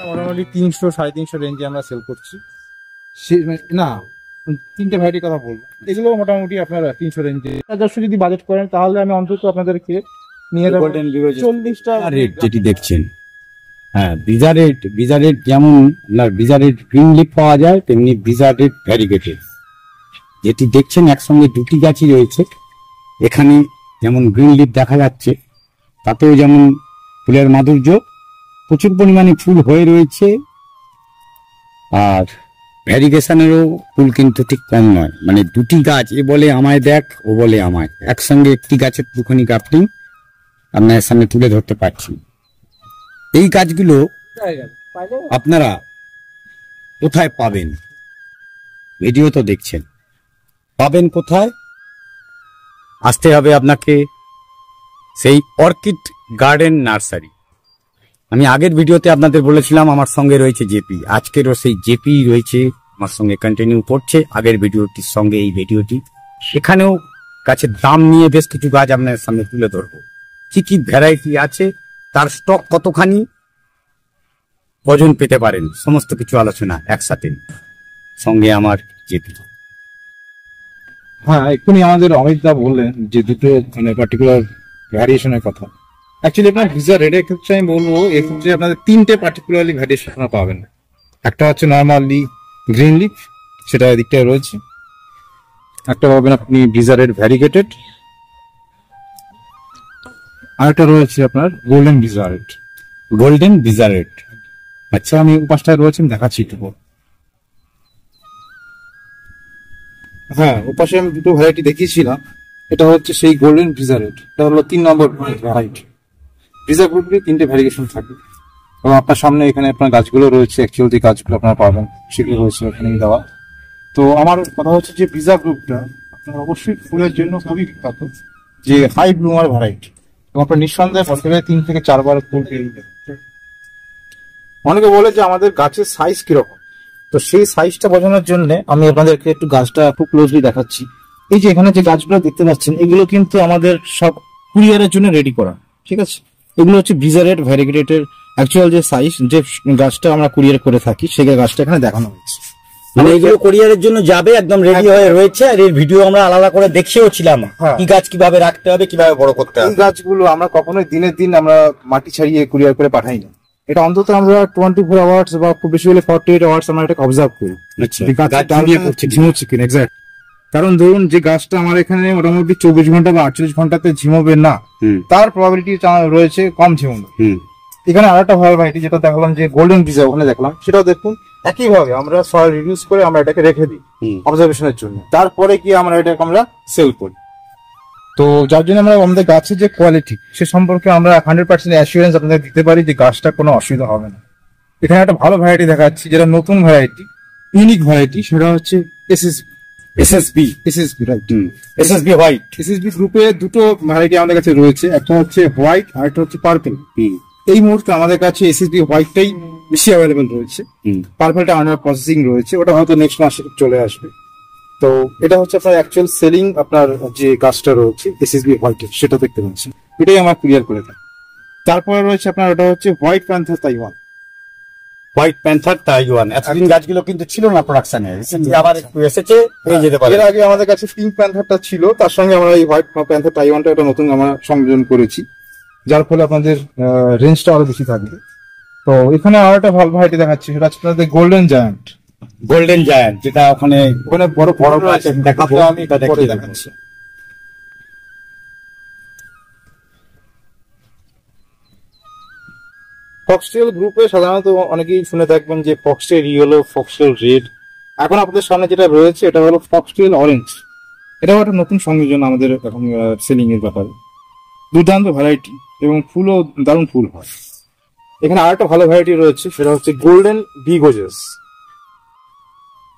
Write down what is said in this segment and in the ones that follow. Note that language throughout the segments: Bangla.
মোটামুটি 300-350 রেঞ্জে আমরা সেল করছি। না, 3টে ভ্যারাইটির কথা বলবো, এগুলো মোটামুটি আপনারা 300 রেঞ্জে। যদি বাজেট করেন তাহলে আমি অন্তত আপনাদেরকে নিয়ে যাবো 40টা রেট যেটি দেখছেন। হ্যাঁ, ভিজা রেট যেমন ভিজা রেট গ্রিন লিফ পাওয়া যায়, তেমনি ভিজা রেট ভ্যারিগেটেড যেটি দেখছেন একসঙ্গে দুটি গাছই রয়েছে। এখানে যেমন গ্রিন লিফ দেখা যাচ্ছে, তাতেও যেমন ফুলের মাধুর্য, প্রচুর পরিমাণে ফুল হয়ে রয়েছে। আর ভ্যারিগেশনেরও ফুল কিন্তু ঠিক কম নয়, মানে দুটি গাছ, এ বলে আমায় দেখ, ও বলে আমায়, একসঙ্গে একটি গাছের দুখানি কাপলিং আপনার সামনে তুলে ধরতে পারছি। এই গাছগুলো আপনারা কোথায় পাবেন? ভিডিও তো দেখছেন, পাবেন কোথায়? আসতে হবে আপনাকে সেই অর্কিড গার্ডেন নার্সারি। আমি আগের ভিডিওতে আপনাদের বলেছিলাম আমার সঙ্গে রয়েছে জেপি, আজকেরও সেই জেপি রয়েছে আমার সঙ্গে, কন্টিনিউ করছে আগের ভিডিওটির সঙ্গে এই ভিডিওটি। এখানেও গাছের দাম নিয়ে বেশ কিছু গাছ আপনার সামনে তুলে ধরবো, কি কি ভ্যারাইটি আছে, তার স্টক কতখানি, ওজন পেতে পারেন, সমস্ত কিছু আলোচনা একসাথে, সঙ্গে আমার জেপি। হ্যাঁ, এক্ষুনি আমাদের অমিতদা বললেন যে দুটো মানে পার্টিকুলার ভ্যারিয়েশনের কথা। অ্যাকচুয়ালি আপনার ভিজা রেডের ক্ষেত্রে আমি বলবো, এক্ষেত্রে আপনাদের 3টে পার্টিকুলারলি ভ্যারিয়েশন আপনারা পাবেন। একটা হচ্ছে নর্মালি গ্রিন লিফ, সেটা এদিকটায় রয়েছে। একটা পাবেন আপনি ভিজা রেড ভ্যারিগেটেড, আর একটা রয়েছে আপনার গোল্ডেন ভিজা রেড। গোল্ডেন ভিজা রেড, আচ্ছা, আমি উপাসটায় রয়েছে, আমি দেখাচ্ছি একটু। হ্যাঁ, ওপাশে আমি দুটো ভ্যারাইটি দেখিয়েছিলাম, এটা হচ্ছে সেই গোল্ডেন ভিজা রেড, এটা হলো 3 নম্বর ভ্যারাইটি। ভিজা গ্রুপে 3টে ভ্যারিয়েশন থাকে, এবং আপনার সামনে এখানে আপনার গাছগুলো রয়েছে, অ্যাকচুয়াল যে গাছগুলো আপনারা পাবেন সেগুলো রয়েছে এখানেই দেওয়া। তো আমার কথা হচ্ছে যে ভিজা গ্রুপটা আপনার অবশ্যই ফুলের জন্য খুবই বিখ্যাত, যে হাই ব্লুমার ভ্যারাইটি, এবং আপনার নিঃসন্দেহে বছরে 3 থেকে 4 বার ফুল পেয়ে যাবেন। অনেকে বলে যে আমাদের গাছের সাইজ কিরকম, তো সেই সাইজটা বোঝানোর জন্য আমি আপনাদেরকে একটু গাছটা খুব ক্লোজলি দেখাচ্ছি। এই যে এখানে যে গাছগুলো দেখতে পাচ্ছেন, এগুলো কিন্তু আমাদের সব কুরিয়ারের জন্য রেডি করা, ঠিক আছে? এগুলো হচ্ছে ভিজা রেড ভ্যারিগেটেড অ্যাকচুয়াল যে সাইজ, যে গাছটা আমরা কুরিয়ার করে থাকি, সেই গাছটা এখানে দেখানো হয়েছে। মানে এগুলো কোরিয়ারের জন্য যাবে, একদম রেডি হয়ে রয়েছে, আর এর ভিডিও আমরা আলাদা করে দেখেও ছিলাম, কি গাছ কিভাবে রাখতে হবে, কিভাবে বড় করতে হবে। এই গাছগুলো আমরা কখনোই দিনের দিন আমরা মাটি ছাড়িয়ে কুরিয়ার করে পাঠাই না, এটা অন্তত আমরা 24 আওয়ার্স বা খুব বেশি হলে 48 আওয়ার্স আমরা এটাকে অবজার্ভ করি। ঝিমোচ্ছে কিনা, এক্সাক্ট। কারণ ধরুন যে গাছটা আমার এখানে মোটামুটি 24 ঘন্টা বা 48 ঘন্টাতে ঝিমোবে না, তার প্রবাবিলিটি রয়েছে কম ঝিমোনো। এখানে আরেকটা ভ্যারাইটি যেটা দেখলাম যে গোল্ডেন ভিজা, ওখানে দেখলাম, সেটাও দেখুন একইভাবে আমরা সয়েল রিডিউস করে আমরা এটাকে রেখে দিই অবজারভেশনের জন্য, তারপরে কি আমরা এটাকে আমরা সেল করি। তো যার জন্য আমরা আমাদের গাছের যে কোয়ালিটি সে সম্পর্কে আমরা 100% অ্যাসিওরেন্স আপনাদের দিতে পারি যে গাছটা কোনো অসুবিধা হবে না। এখানে একটা ভালো ভ্যারাইটি দেখাচ্ছি, যেটা নতুন ভ্যারাইটি, ইউনিক ভ্যারাইটি, সেটা হচ্ছে SSB right, SSB white. SSB গ্রুপে দুটো ভ্যারাইটি আমাদের কাছে রয়েছে, একটা হচ্ছে হোয়াইট আর একটা হচ্ছে পার্পল। এই মুহূর্তে আমাদের কাছে এসএসবি হোয়াইটটাই বেশি অ্যাভেলেবেল রয়েছে, পার্পলটা আন্ডার প্রসেসিং রয়েছে, ওটা হয়তো নেক্সট মাসে চলে আসবে। তো এটা হচ্ছে আপনার অ্যাকচুয়াল সেলিং, আপনার যে গাছটা রয়েছে এসএসবি হোয়াইটের, সেটা দেখতে পাচ্ছেন, এটাই আমরা ক্লিয়ার করে থাকি। তারপরে রয়েছে আপনার ওটা হচ্ছে white panther Taiwan. White panther Taiwan, এতদিন গাছগুলো কিন্তু ছিল না প্রোডাকশনে, আবার একটু এসেছে, পেয়ে যেতে পারে। এর আগে আমাদের কাছে পিঙ্ক প্যান্থারটা ছিল, তার সঙ্গে আমরা এই হোয়াইট প্যান্থার তাইওয়ানটা একটা নতুন আমরা সংযোজন করেছি, যার ফলে আপনাদের রেঞ্জটা আরো বেশি থাকবে। তো এখানে আরো একটা ভালো ভ্যারাইটি দেখাচ্ছি, সেটা হচ্ছে আপনাদের গোল্ডেন জায়ান্ট। গোল্ডেন জায়ান্ট, যেটা ওখানে বড় বড় আছে, দেখাবো, আমি এটা দেখাচ্ছি। ফক্সটেল গ্রুপে সাধারণত অনেকেই শুনে থাকবেন যে ফক্সটেল ইয়েলো, ফক্সটেল রেড। এখন আপনাদের সামনে যেটা রয়েছে এটা হলো ফক্সটেল অরেঞ্জ, এটাও একটা নতুন সংযোজন আমাদের এখন সেলিং এর ব্যাপারে। দুর্দান্ত ভ্যারাইটি এবং ফুলও দারুণ ফুল হয়। এখানে আরেকটা ভালো ভ্যারাইটি রয়েছে, সেটা হচ্ছে গোল্ডেন ভিগোজেস।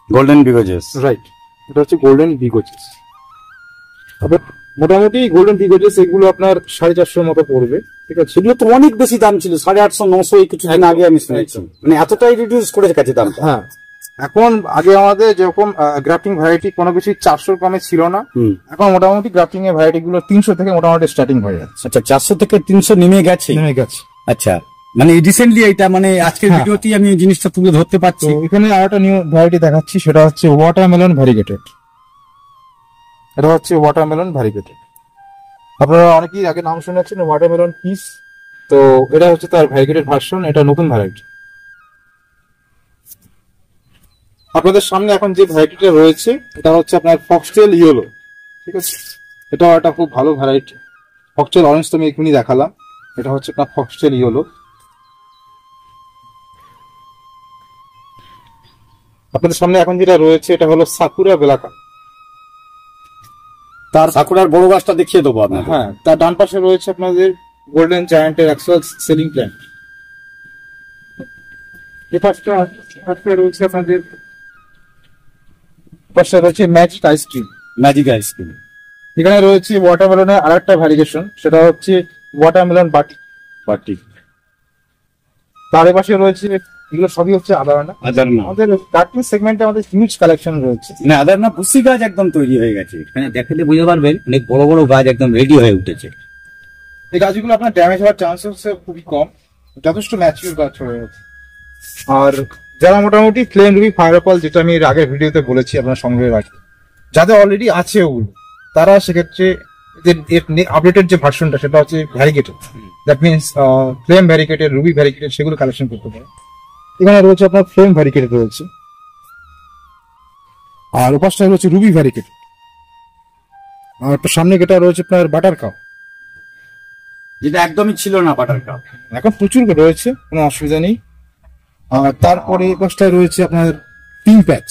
গোল্ডেন ভিগোজেস রাইট, এটা হচ্ছে গোল্ডেন ভিগোজেস। মোটামুটি গোল্ডেন ভিগোজেস এগুলো আপনার 450 মতো পড়বে, ঠিক আছে? সেগুলো তো অনেক বেশি দাম ছিল, 850, 900 কিছুদিন আগে আমি শুনেছি, মানে এতটাই রিডিউস করে গেছে দাম। হ্যাঁ, এখন আগে আমাদের যেরকম গ্রাফটিং ভ্যারাইটি কোনো কিছু 400 কমে ছিল না, এখন মোটামুটি গ্রাফটিং এর ভ্যারাইটি গুলো 300 থেকে মোটামুটি স্টার্টিং হয়ে যাচ্ছে। আচ্ছা, 400 থেকে 300 নেমে গেছে। আচ্ছা, মানে রিসেন্টলি এটা মানে আজকের ভিডিওতেই আমি এই জিনিসটা তুলে ধরতে পারছি। এখানে আরেকটা নিউ ভ্যারাইটি দেখাচ্ছি, সেটা হচ্ছে ওয়াটারমেলন ভ্যারিগেটেড। এটা হচ্ছে ওয়াটারমেলন ভ্যারিগেটেড। আপনারা অনেকেই আগে নাম শুনেছেন ওয়াটারমেলন পিস, তো এটা হচ্ছে তার ভ্যারিগেটেড ভার্সন, এটা নতুন ভ্যারাইটি। আপনাদের সামনে এখন যে ভ্যারাইটিটা রয়েছে এটা হচ্ছে আপনার ফক্সটেল ইয়েলো, ঠিক আছে। এটাও একটা খুব ভালো ভ্যারাইটি। ফক্সটেল অরেঞ্জ তো আমি এখনই দেখালাম, এটা হচ্ছে আপনার ফক্সটেল ইয়েলো। আপনাদের সামনে এখন যেটা রয়েছে এটা হলো সাকুরা বেলাকা। তার সাকুরার বড় গাছটা দেখিয়ে দেবো আপনাকে। হ্যাঁ, তার ডান পাশে রয়েছে আপনাদের গোল্ডেন জায়ান্টের অ্যাকচুয়াল সেলিং প্ল্যান্ট। এই পাশে রয়েছে আপনাদের পাশে রয়েছে ম্যাজিক আইসক্রিম। Magic ice cream. এখানে রয়েছে ওয়াটারমেলনের আরেকটা ভ্যারিয়েশন, সেটা হচ্ছে ওয়াটারমেলন বাটি। তার পাশে রয়েছে, এগুলো সবই হচ্ছে আদারনা। আমাদের কার্টুন সেগমেন্টে আমাদের হিউজ কালেকশন রয়েছে। না, আদারনা পুসি গাছ একদম তৈরি হয়ে গেছে, এখানে দেখালে বুঝতে পারবেন অনেক বড় বড় গাছ একদম রেডি হয়ে উঠেছে। এই গাছগুলো আপনার ড্যামেজ হওয়ার চান্সেস খুবই কম, যথেষ্ট ম্যাচিউর গাছ হয়ে গেছে। আর যারা মোটামুটি প্লেন রুবি ফায়ারপল, যেটা আমি এর আগের ভিডিওতে বলেছি আপনার সংগ্রহে রাখি, যাদের অলরেডি আছে ওগুলো, তারা সেক্ষেত্রে আপডেটেড যে ভার্সনটা সেটা হচ্ছে variegated, that means flame variegated, Ruby variegated, সেগুলো কালেকশন করতে পারে। এখানে রয়েছে আপনার ফ্লেম ভ্যারিগেটেড রয়েছে, আর ওপাশটায় রয়েছে রুবি ভ্যারিগেটেড, আর সামনে যেটা রয়েছে আপনার বাটার কাপ, যেটা একদমই ছিল না বাটার কাপ, এখন প্রচুর রয়েছে, কোনো অসুবিধা নেই। আর তারপরে এই পাশটায় রয়েছে আপনার পিঙ্ক প্যাচ।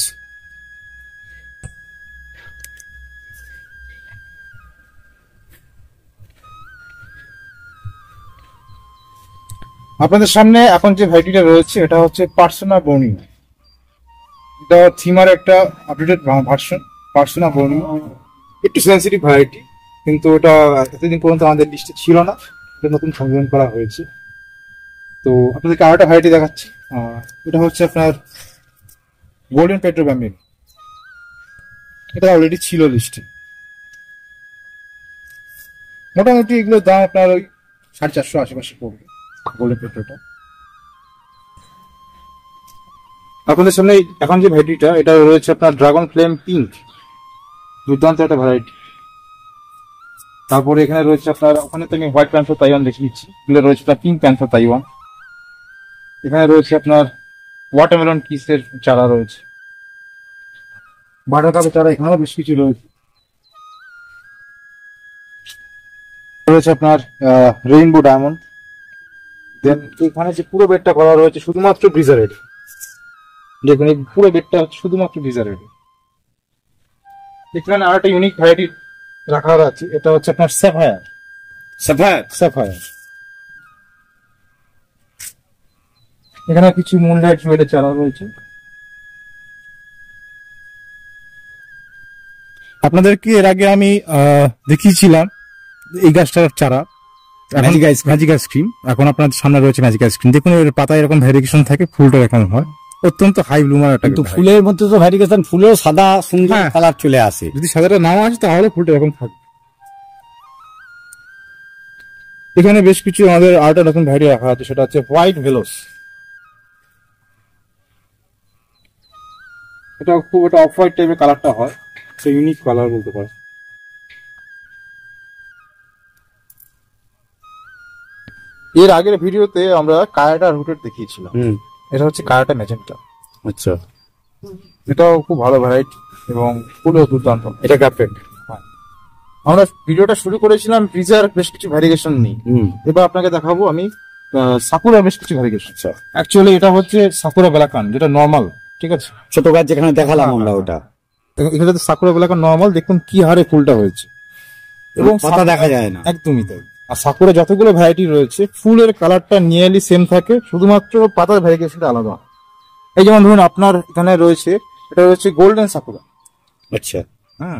আপনাদের সামনে এখন যে ভ্যারাইটিটা রয়েছে এটা হচ্ছে পার্সোনা বর্নিং। এটা থিমার একটা আপডেটেড ভার্সন, পার্সোনা বর্নিং। একটু সেন্সিটিভ ভ্যারাইটি, কিন্তু এটা এতদিন পর্যন্ত আমাদের লিস্টে ছিল না, এটা নতুন সংযোজন করা হয়েছে। তো আপনাদেরকে আরেকটা ভ্যারাইটি দেখাচ্ছি, এটা হচ্ছে আপনার গোল্ডেন পেট্রো ব্যাম্বিন। এটা অলরেডি ছিল লিস্টে। মোটামুটি এগুলোর দাম আপনার ওই 450 আশেপাশে পড়বে গোল্ডেন পেট্রোটা। আপনাদের সামনে এখন যে ভ্যারাইটিটা, এটা রয়েছে আপনার ড্রাগন ফ্লেম পিঙ্ক, দুর্দান্ত একটা ভ্যারাইটি। তারপরে এখানে রয়েছে আপনার, ওখানে তো আমি হোয়াইট প্যান্থার তাইওয়ান দেখে নিচ্ছি, এগুলো রয়েছে আপনার পিঙ্ক প্যান্থার তাইওয়ান। এখানে রয়েছে আপনার ওয়াটারমেলন কিসের চারা রয়েছে, বাটার কাপের চারা এখানেও বেশ কিছু রয়েছে। রয়েছে আপনার রেইনবো ডায়মন্ড। দেন এখানে যে পুরো বেডটা করা রয়েছে শুধুমাত্র ব্রিজারেড, দেখুন এই পুরো বেডটা শুধুমাত্র ব্রিজারেড। এখানে আর একটা ইউনিক ভ্যারাইটি রাখা আছে, এটা হচ্ছে আপনার স্যাফায়ার। এখানে কিছু মুনলাইট জুয়েলের চারা রয়েছে। আপনাদেরকে এর আগে আমি দেখিয়েছিলাম এই গাছটার চারা, ম্যাজিক আইসক্রিম। এখন আপনাদের সামনে রয়েছে ম্যাজিক আইসক্রিম। দেখুন এর পাতায় এরকম ভ্যারিয়েশন থাকে, ফুলটা এরকম হয়, অত্যন্ত হাই ব্লুমার একটা। কিন্তু ফুলের মধ্যে তো ভ্যারিয়েশন, ফুলেও সাদা সুন্দর কালার চলে আসে। যদি সাদাটা নাও আসে তাহলে ফুলটা এরকম থাকবে। এখানে বেশ কিছু আমাদের আরেকটা নতুন ভ্যারাইটি রাখা আছে, সেটা হচ্ছে হোয়াইট ভেলোস। এটা খুব একটা অফ হোয়াইট টাইপের কালারটা হয়, সে ইউনিক কালার বলতে পারে। এর আগের ভিডিওতে আমরা কায়াটা রুটেড দেখিয়েছিলাম, এটা হচ্ছে কায়াটা ম্যাজেন্টা। আচ্ছা, এটাও খুব ভালো ভ্যারাইটি এবং ফুলও দুর্দান্ত। এটা গ্রাফটেড। আমরা ভিডিওটা শুরু করেছিলাম ব্রিজার বেশ কিছু ভ্যারিয়েশন নিয়ে, এবার আপনাকে দেখাবো আমি সাকুরা বেশ কিছু ভ্যারিয়েশন। অ্যাকচুয়ালি এটা হচ্ছে সাকুরা বেলাকান, যেটা নর্মাল, ঠিক আছে, ছোট গাছ যেখানে দেখালাম আমরা ওটা। এখানে সাকুরা বেলাকান নর্মাল, দেখুন কি হারে ফুলটা হয়েছে এবং পাতা দেখা যায় না, একদমই তাই। আর সাকুরা যতগুলো ভ্যারাইটি রয়েছে ফুলের কালারটা নিয়ারলি সেম থাকে, শুধুমাত্র পাতার ভ্যারিয়েশনটা আলাদা। এই যেমন ধরুন আপনার এখানে রয়েছে, এটা রয়েছে গোল্ডেন সাকুরা। আচ্ছা,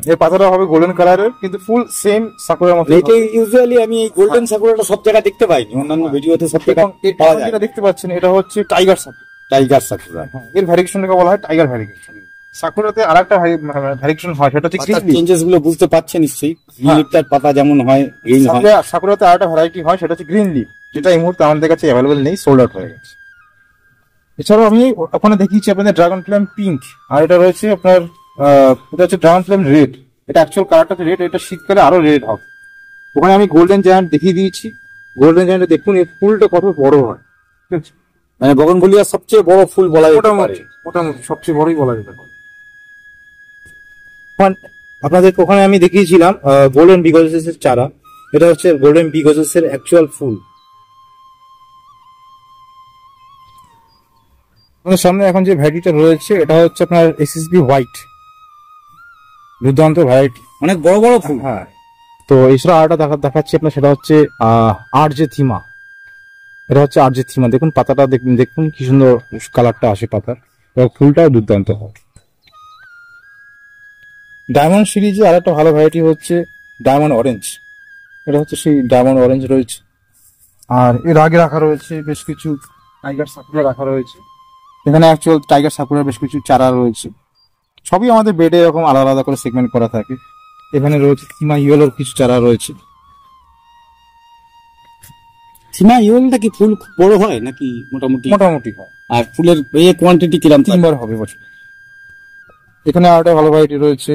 এর পাতাটা হবে গোল্ডেন কালারের, কিন্তু ফুল সেম সাকুরার মতো। এটা ইউজুয়ালি আমি এই গোল্ডেন সাকুরাটা সব জায়গায় দেখতে পাইনি, অন্যান্য ভিডিওতে সব জায়গায় পাওয়া যায়। যেটা দেখতে পাচ্ছেন এটা হচ্ছে টাইগার সাকুরা। Tiger sakura. এর ভ্যারিগেশনটাকে বলা হয় টাইগার ভ্যারিগেশন। সাকুরাতে আরেকটা ভ্যারিগেশন হয়, সেটা হচ্ছে গ্রিন লিফ। চেঞ্জেস গুলো বুঝতে পারছেন নিশ্চয়ই, গ্রিন লিফটার পাতা যেমন হয় গ্রিন হয়। সাকুরাতে আরেকটা ভ্যারাইটি হয়, সেটা হচ্ছে গ্রিন লিফ, যেটা এই মুহূর্তে আমাদের কাছে অ্যাভেলেবল নেই, সোল্ড আউট হয়ে গেছে। এছাড়াও আমি ওখানে দেখিয়েছি আপনাদের ড্রাগন ফ্লেম পিঙ্ক, আর এটা রয়েছে আপনার এটা হচ্ছে ড্রাগন ফ্লেম রেড। এটা অ্যাকচুয়াল কালারটা রেড, এটা শীতকালে আরো রেড হবে। ওখানে আমি গোল্ডেন জায়ান্ট দেখিয়ে দিয়েছি। গোল্ডেন জায়ান্টে দেখুন এর ফুলটা কত বড় হয়, ঠিক আছে? মানে বগনভেলিয়ার সবচেয়ে বড় ফুল বলা যেতে পারে, মোটামুটি সবচেয়ে বড়ই বলা যেতে পারে। আপনাদের ওখানে আমি দেখিয়েছিলাম গোল্ডেন বিগজেস এর চারা, এটা হচ্ছে গোল্ডেন বিগজেস এর অ্যাকচুয়াল ফুল। আমাদের সামনে এখন যে ভ্যারাইটিটা রয়েছে এটা হচ্ছে আপনার এসএসবি হোয়াইট, দুর্দান্ত ভ্যারাইটি, অনেক বড় বড় ফুল। হ্যাঁ, তো এছাড়া আরেকটা দেখাচ্ছি আপনার, সেটা হচ্ছে আরজে থিমা। এটা হচ্ছে আরজে থিমা, দেখুন পাতাটা দেখুন কি সুন্দর কালারটা আসে পাতার, এবং ফুলটাও দুর্দান্ত হয়। ডায়মন্ড সিরিজে আরেকটা ভালো ভ্যারাইটি হচ্ছে ডায়মন্ড অরেঞ্জ। এটা হচ্ছে সেই ডায়মন্ড অরেঞ্জ রয়েছে, আর এর আগে রাখা রয়েছে বেশ কিছু টাইগার সাকুরা রাখা রয়েছে। এখানে অ্যাকচুয়াল টাইগার সাকুরার বেশ কিছু চারা রয়েছে, সবই আমাদের বেডে এরকম আলাদা আলাদা করে সেগমেন্ট করা থাকে। এখানে রয়েছে থিমা ইয়েলোর কিছু চারা রয়েছে। থিমা ইয়েলোটা কি ফুল বড় হয় নাকি মোটামুটি? মোটামুটি হয়। আর ফুলের কোয়ান্টিটি কিরকম? 3 বার হবে বছর। এখানে আরেকটা ভালো ভ্যারাইটি রয়েছে,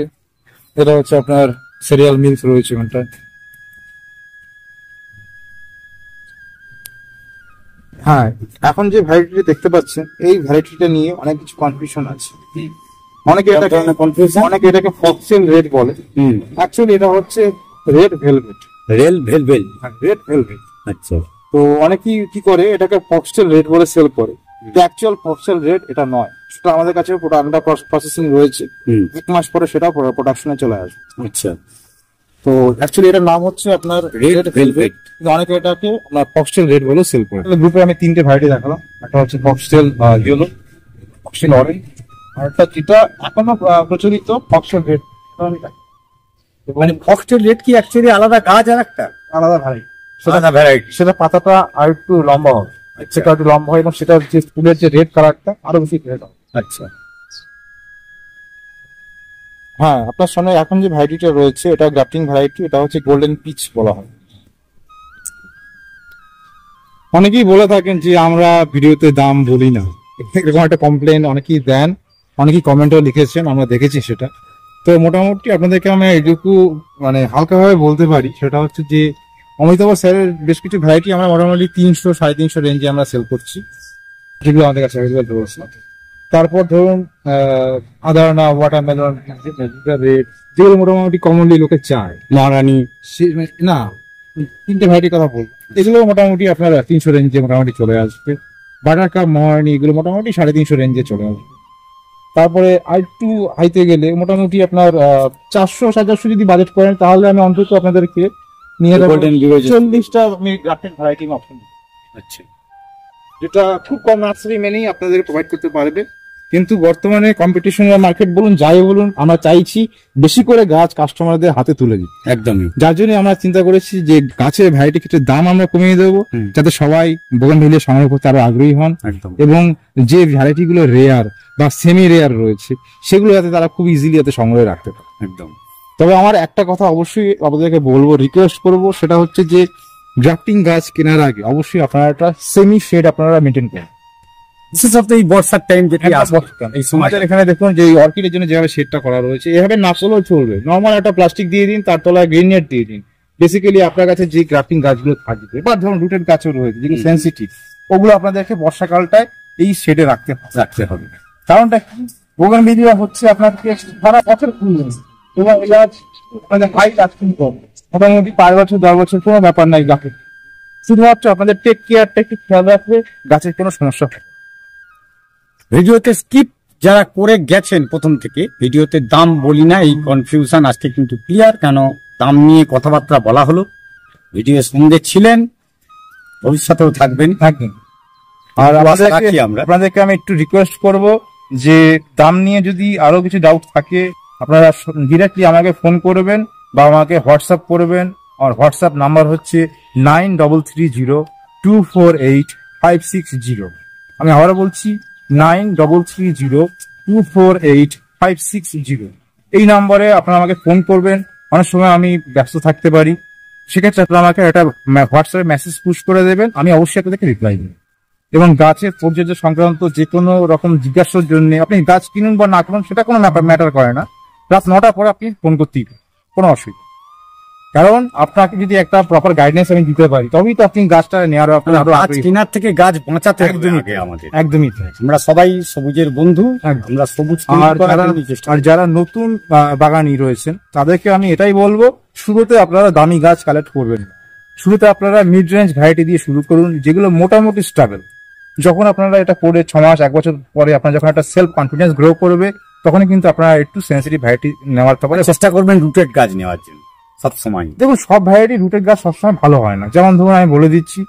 এটা হচ্ছে আপনার সিরিয়াল মিল্ক রয়েছে এখানটায়। হ্যাঁ, এখন যে ভ্যারাইটিটা দেখতে পাচ্ছেন এই ভ্যারাইটিটা নিয়ে অনেক কিছু কনফিউশন আছে। অনেকে এটাকে ফক্সেল রেড বলে, অ্যাকচুয়ালি এটা হচ্ছে red velvet. Red velvet. Red velvet. আচ্ছা। তো অনেকেই কি করে এটাকে ফক্সটেল রেড বলে সেল করে, তো অ্যাকচুয়াল ফক্সটেল রেড এটা নয়। সেটা আমাদের কাছে আন্ডার প্রসেসিং রয়েছে, 1 মাস পরে সেটা প্রোডাকশনে চলে আসবে। আচ্ছা। তো অ্যাকচুয়ালি এটার নাম হচ্ছে আপনার রেড ভেলভেট, কিন্তু অনেকে এটাকে আপনার ফক্সটেল রেড বলে সেল করে। গ্রুপে আমি 3টে ভ্যারাইটি দেখালাম, একটা হচ্ছে ফক্সটেল ইয়েলো, ফক্সটেল অরেঞ্জ, আর একটা যেটা এখনো প্রচলিত ফক্সটেল রেড। মানে ফক্সটেল রেড কি অ্যাকচুয়ালি আলাদা গাছ আর একটা আলাদা ভ্যারাইটি, আলাদা ভ্যারাইটি। সেটা পাতাটা আর একটু লম্বা হবে, সেটা একটু লম্বা হয় এবং সেটা যে ফুলের যে রেড কালারটা আরো বেশি রেড হবে। আচ্ছা। হ্যাঁ, আপনার সামনে এখন যে ভ্যারাইটিটা রয়েছে এটা গ্রাফটিং ভ্যারাইটি, এটা হচ্ছে গোল্ডেন পিচ বলা হয়। অনেকেই বলে থাকেন যে আমরা ভিডিওতে দাম বলি না, এরকম একটা কমপ্লেন অনেকেই দেন, অনেকেই কমেন্টও লিখেছেন, আমরা দেখেছি সেটা। তো মোটামুটি আপনাদেরকে আমি এইটুকু মানে হালকাভাবে বলতে পারি, সেটা হচ্ছে যে অমিতাভ স্যারের বেশ কিছু ভ্যারাইটি আমরা মোটামুটি 300-350 রেঞ্জে আমরা সেল করছি, যেগুলো আমাদের কাছে অ্যাভেলেবল রয়েছে। তারপর ধরুন আদারনা, ওয়াটারমেলন, যেগুলো মোটামুটি কমনলি লোকে চায়, মহারানী না, 3টে ভ্যারাইটির কথা বলবো, এগুলো মোটামুটি আপনার 300 রেঞ্জে মোটামুটি চলে আসবে। বাটার কাপ, মহারানী এগুলো মোটামুটি 350 রেঞ্জে চলে আসবে। তারপরে আর একটু হাইতে গেলে মোটামুটি আপনার 400-450 যদি বাজেট করেন তাহলে আমি অন্তত আপনাদেরকে নিয়ে যাবো 40টা আমি গ্রাফটেড ভ্যারাইটি অপশন। আচ্ছা। যেটা খুব কম নার্সারি মেনেই আপনাদের প্রোভাইড করতে পারবে, কিন্তু বর্তমানে কম্পিটিশন মার্কেট বলুন যাই বলুন, আমরা চাইছি বেশি করে গাছ কাস্টমারদের হাতে তুলে দিই। একদমই। যার জন্য আমরা চিন্তা করেছি যে গাছের ভ্যারাইটি ক্ষেত্রে দাম আমরা কমিয়ে দেবো, যাতে সবাই বোগানভেলিয়া সংগ্রহ করতে আরো আগ্রহী হন, এবং যে ভ্যারাইটি গুলো রেয়ার বা সেমি রেয়ার রয়েছে সেগুলো যাতে তারা খুব ইজিলি যাতে সংগ্রহে রাখতে পারে। একদম। তবে আমার একটা কথা অবশ্যই আপনাদেরকে বলবো, রিকোয়েস্ট করবো, সেটা হচ্ছে যে গ্রাফটিং গাছ কেনার আগে অবশ্যই আপনারা একটা সেমি শেড আপনারা মেনটেন করুন। বিশেষত এই বর্ষার টাইম যেটা এই সময়টা এখানে দেখুন যে অর্কিডের জন্য যেভাবে শেডটা করা রয়েছে এভাবে না করলেও চলবে, নর্মাল একটা প্লাস্টিক দিয়ে দিন, তার তলায় গ্রিন নেট দিয়ে দিন। বেসিক্যালি আপনার কাছে যে গ্রাফটিং গাছগুলো থাকবে বা ধরুন রুটেড গাছও রয়েছে যেগুলো সেন্সিটিভ, ওগুলো আপনাদেরকে বর্ষাকালটায় এই শেডে রাখতে হবে। কারণটা কি, বোগানভেলিয়া হচ্ছে আপনাকে সারা বছর ফুল দেবে এবং এই গাছ আপনাদের হাইট আসছেন কম, মোটামুটি 5 বছর 10 বছর কোনো ব্যাপার নাই গাছে। শুধুমাত্র আপনাদের টেক কেয়ারটা একটু খেয়াল রাখলে গাছের কোনো সমস্যা হবে। ভিডিওতে স্কিপ যারা করে গেছেন প্রথম থেকে, ভিডিওতে দাম বলি না এই কনফিউশন আজকে কিন্তু ক্লিয়ার, কেন দাম নিয়ে কথাবার্তা বলা হলো। ভিডিও সঙ্গে ছিলেন, ভবিষ্যতেও থাকবেন। আর আপনাদেরকে আমি একটু রিকোয়েস্ট করব যে দাম নিয়ে যদি আরো কিছু ডাউট থাকে আপনারা ডিরেক্টলি আমাকে ফোন করবেন বা আমাকে হোয়াটসঅ্যাপ করবেন। আর হোয়াটসঅ্যাপ নাম্বার হচ্ছে 9330248560। আমি আবারও বলছি 9330248560। এই নম্বরে আপনারা আমাকে ফোন করবেন। অনেক সময় আমি ব্যস্ত থাকতে পারি, সেক্ষেত্রে আপনারা আমাকে একটা হোয়াটসঅ্যাপে মেসেজ পুশ করে দেবেন, আমি অবশ্যই আপনাদেরকে রিপ্লাই দেব। এবং গাছের পরিচর্যা সংক্রান্ত যে কোনো রকম জিজ্ঞাসার জন্য আপনি গাছ কিনুন বা না কিনুন সেটা কোনো ম্যাটার করে না, রাত 9টার পরে আপনি ফোন করতেই পারেন, কোনো অসুবিধা। কারণ আপনাকে যদি একটা প্রপার গাইডেন্স আমি দিতে পারি তবেই তো আপনি গাছটা নেওয়ার আপনার আরো গাছ কেনার থেকে গাছ বাঁচাতে একদমই হবে আমাদের। একদমই তাই। আমরা সবাই সবুজের বন্ধু, আমরা সবুজ আর যারা নতুন বাগানি রয়েছেন তাদেরকে আমি এটাই বলবো, শুরুতে আপনারা দামি গাছ কালেক্ট করবেন না। শুরুতে আপনারা মিড রেঞ্জ ভ্যারাইটি দিয়ে শুরু করুন, যেগুলো মোটামুটি স্টেবল। যখন আপনারা এটা করে 6 মাস 1 বছর পরে আপনার যখন একটা সেলফ কনফিডেন্স গ্রো করবে, তখনই কিন্তু আপনারা একটু সেন্সিটিভ ভ্যারাইটি নেওয়ার ব্যাপারে চেষ্টা করবেন রুটেড গাছ নেওয়ার জন্য সবসময়। দেখুন, সব ভ্যারাইটি রুটেড গাছ সবসময় ভালো হয় না। যেমন ধরুন আমি বলে দিচ্ছি,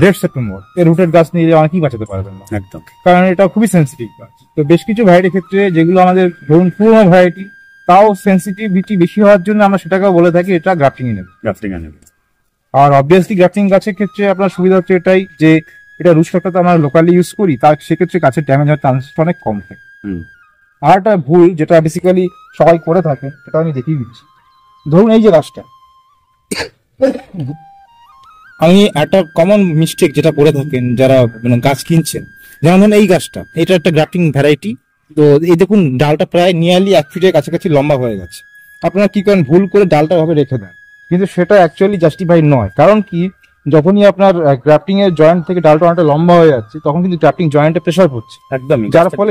রেড সেপ্টেম্বর এই রুটেড গাছ নিয়ে অনেকেই বাঁচাতে পারবেন না, একদম, কারণ এটা খুবই সেন্সিটিভ গাছ। তো বেশ কিছু ভ্যারাইটির ক্ষেত্রে যেগুলো আমাদের ধরুন পুরোনো ভ্যারাইটি, তাও সেন্সিটিভিটি বেশি হওয়ার জন্য আমরা সেটাকেও বলে থাকি এটা গ্রাফটিং এ নেবে। আর অবভিয়াসলি গ্রাফটিং গাছের ক্ষেত্রে আপনার সুবিধা হচ্ছে এটাই যে এটা রুট স্টকটা তো আমরা লোকালি ইউজ করি, তার সেক্ষেত্রে গাছের ড্যামেজ হওয়ার চান্সেসটা অনেক কম থাকে। আর একটা ভুল যেটা বেসিক্যালি সবাই করে থাকে, সেটা আমি দেখিয়ে দিচ্ছি। ধরুন এই যে গাছটা, আমি একটা কমন মিস্টেক যেটা করে থাকেন যারা গাছ কিনছেন, যেমন ধরুন এই গাছটা, এটা একটা গ্রাফটিং ভ্যারাইটি। তো এই দেখুন ডালটা প্রায় নিয়ারলি 1 ফিটের কাছাকাছি লম্বা হয়ে গেছে। আপনারা কি করেন, ভুল করে ডালটা ভাবে রেখে দেন, কিন্তু সেটা অ্যাকচুয়ালি জাস্টিফাইড নয়। কারণ কি, যখনই আপনার গ্রাফটিং এর জয়েন্ট থেকে ডালটা অনেকটা লম্বা হয়ে যাচ্ছে, তখন কিন্তু গ্রাফটিং জয়েন্টে প্রেসার পড়ছে, একদম, যার ফলে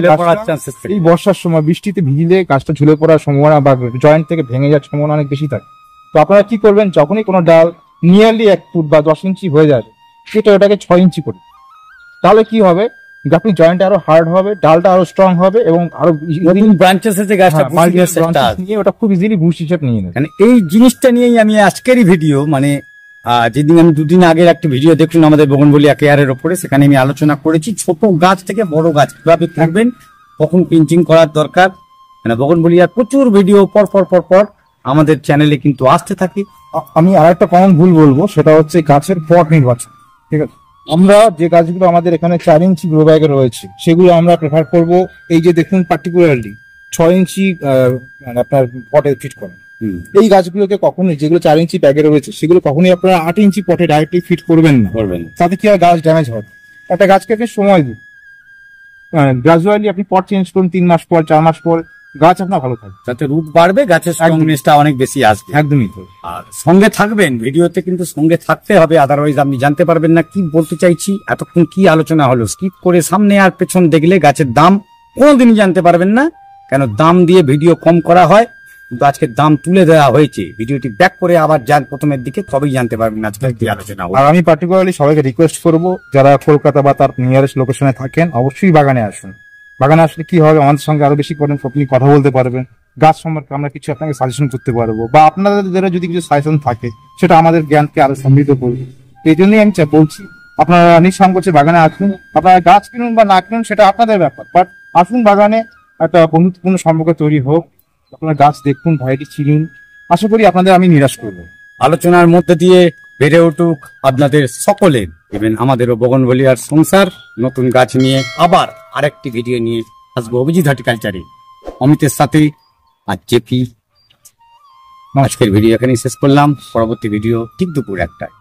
এই বর্ষার সময় বৃষ্টিতে ভিজলে গাছটা ঝুলে পড়ার সম্ভাবনা বা জয়েন্ট থেকে ভেঙে যাওয়ার সম্ভাবনা অনেক বেশি থাকে। তো আপনারা কি করবেন, যখনই কোনো ডাল নিয়ারলি 1 ফুট বা 10 ইঞ্চি হয়ে যাবে, সেটা ওটাকে 6 ইঞ্চি করে, তাহলে কি হবে, গ্রাফটিং জয়েন্ট আরো হার্ড হবে, ডালটা আরো স্ট্রং হবে এবং আরো ব্রাঞ্চেস এসে গাছটা নিয়ে ওটা খুব ইজিলি বুশ হিসেব নিয়ে নেবে। এই জিনিসটা নিয়েই আমি আজকেরই ভিডিও, মানে যেদিন আমি 2 দিন আগের একটা ভিডিও দেখুন আমাদের বগনভেলিয়া কেয়ারের উপরে, সেখানে আমি আলোচনা করেছি ছোট গাছ থেকে বড় গাছ কিভাবে করবেন, কখন পিঞ্চিং করার দরকার। মানে বগনভেলিয়ার প্রচুর ভিডিও পর পর পর পর আমাদের চ্যানেলে কিন্তু আসতে থাকে। আমি আরেকটা কমন ভুল বলবো, সেটা হচ্ছে গাছের পট নির্বাচন। ঠিক আছে, আমরা যে গাছগুলো আমাদের এখানে 4 ইঞ্চি গ্রো ব্যাগে রয়েছে, সেগুলো আমরা প্রেফার করব। এই যে দেখুন পার্টিকুলারলি 6 ইঞ্চি আপনার পটে ফিট করেন। এই গাছগুলোকে কখনোই, যেগুলো 4 ইঞ্চি ব্যাগে রয়েছে, সেগুলো কখনোই আপনারা 8 ইঞ্চি পটে ডাইরেক্টলি ফিট করবেন না, তাতে কি হয়, গাছ ড্যামেজ হয়। একটা গাছকে আপনি সময় দিন, গ্রাজুয়ালি আপনি পট চেঞ্জ করুন, 3 মাস পর 4 মাস পর, গাছ আপনার ভালো থাকবে, যাতে রুট বাড়বে, গাছের স্ট্রংনেসটা অনেক বেশি আসবে। একদমই তো। আর সঙ্গে থাকবেন, ভিডিওতে কিন্তু সঙ্গে থাকতে হবে, আদারওয়াইজ আপনি জানতে পারবেন না কি বলতে চাইছি, এতক্ষণ কি আলোচনা হলো। স্কিপ করে সামনে আর পেছন দেখলে গাছের দাম কোনোদিনই জানতে পারবেন না, কেন দাম দিয়ে ভিডিও কম করা হয়, কিন্তু আজকে দাম তুলে দেওয়া হয়েছে। ভিডিওটি ব্যাক করে আবার যান প্রথমের দিকে, তবেই জানতে পারবেন আজকে কি আলোচনা। আর আমি পার্টিকুলারলি সবাইকে রিকোয়েস্ট করবো, যারা কলকাতা বা তার নিয়ারেস্ট লোকেশনে থাকেন, অবশ্যই বাগানে আসুন। বাগানে আসলে কি হবে, আমাদের সঙ্গে আরো বেশি করেন আপনি কথা বলতে পারবেন, গাছ সম্পর্কে আমরা কিছু আপনাকে সাজেশন করতে পারবো, বা আপনাদের যদি কিছু সাজেশন থাকে সেটা আমাদের জ্ঞানকে আরো সমৃদ্ধ করবে। এই জন্যই আমি বলছি, আপনারা নিঃসংকোচে বাগানে আসুন। আপনারা গাছ কিনুন বা না কিনুন সেটা আপনাদের ব্যাপার, বাট আসুন বাগানে, একটা বন্ধুত্বপূর্ণ সম্পর্ক তৈরি হোক। আপনারা গাছ দেখুন, ভ্যারাইটি চিনুন, আশা করি আপনাদের আমি নিরাশ করবো। আলোচনার মধ্যে দিয়ে বেড়ে উঠুক আপনাদের সকলের, ইভেন আমাদেরও বগনভেলিয়ার সংসার। নতুন গাছ নিয়ে আবার আরেকটি ভিডিও নিয়ে আসবো অভিজিৎ হর্টিকালচারে অমিতের সাথে। আর জেপি, আজকের ভিডিও এখানেই শেষ করলাম। পরবর্তী ভিডিও ঠিক দুপুর 1টায়।